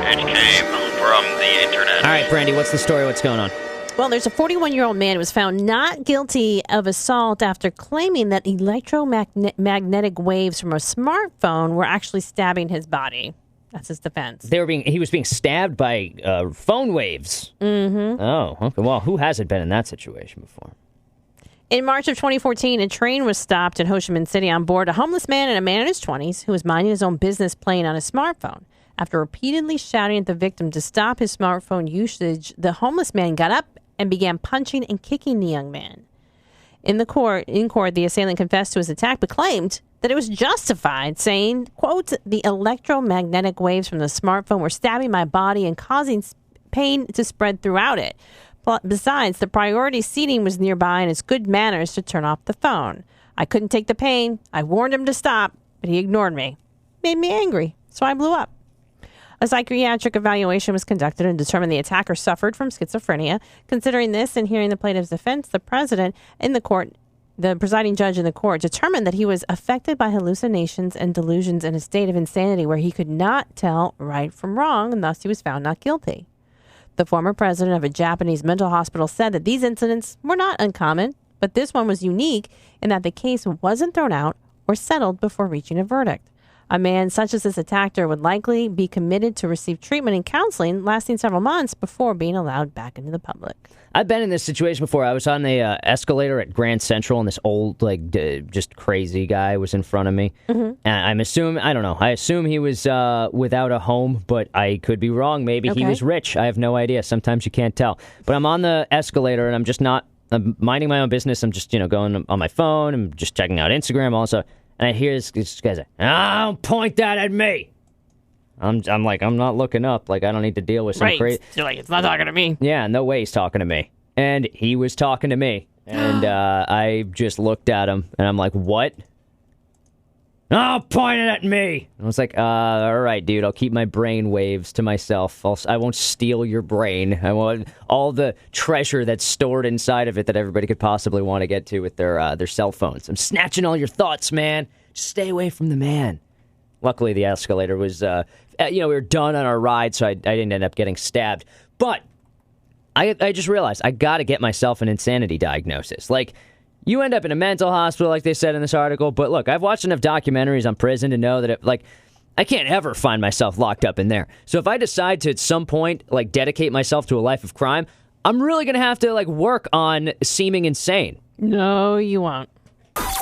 It came from the internet. All right, Brandy, what's the story? What's going on? Well, there's a 41-year-old man who was found not guilty of assault after claiming that electromagnetic waves from a smartphone were actually stabbing his body. That's his defense. He was being stabbed by phone waves. Mm-hmm. Oh, okay. Well, who hasn't been in that situation before? In March of 2014, a train was stopped in Ho Chi Minh City on board a homeless man and a man in his 20s who was minding his own business playing on his smartphone. After repeatedly shouting at the victim to stop his smartphone usage, the homeless man got up and began punching and kicking the young man. In court, the assailant confessed to his attack, but claimed that it was justified, saying, quote, "The electromagnetic waves from the smartphone were stabbing my body and causing pain to spread throughout it. Besides, the priority seating was nearby and it's good manners to turn off the phone. I couldn't take the pain. I warned him to stop, but he ignored me. Made me angry, so I blew up." A psychiatric evaluation was conducted and determined the attacker suffered from schizophrenia. Considering this and hearing the plaintiff's defense, the presiding judge in the court determined that he was affected by hallucinations and delusions in a state of insanity where he could not tell right from wrong, and thus he was found not guilty. The former president of a Japanese mental hospital said that these incidents were not uncommon, but this one was unique in that the case wasn't thrown out or settled before reaching a verdict. A man such as this attacker would likely be committed to receive treatment and counseling lasting several months before being allowed back into the public. I've been in this situation before. I was on the escalator at Grand Central, and this old, just crazy guy was in front of me. Mm-hmm. And I assume he was without a home, but I could be wrong. Maybe he was rich. I have no idea. Sometimes you can't tell. But I'm on the escalator, and I'm minding my own business. I'm just, going on my phone. I'm just checking out Instagram also. And I hear this guy say, "Don't point that at me." I'm like, I'm not looking up. Like, I don't need to deal with some crazy. You're like, it's not talking to me. Yeah, no way he's talking to me. And he was talking to me. And I just looked at him, and I'm like, what? "Oh, point it at me." I was like, all right, dude, I'll keep my brain waves to myself. I won't steal your brain. I want all the treasure that's stored inside of it that everybody could possibly want to get to with their cell phones. I'm snatching all your thoughts, man. Just stay away from the man. Luckily, the escalator was, we were done on our ride, so I didn't end up getting stabbed. But I just realized I got to get myself an insanity diagnosis. Like, you end up in a mental hospital, like they said in this article. But look, I've watched enough documentaries on prison to know that, I can't ever find myself locked up in there. So if I decide to, at some point, dedicate myself to a life of crime, I'm really going to have to, work on seeming insane. No, you won't.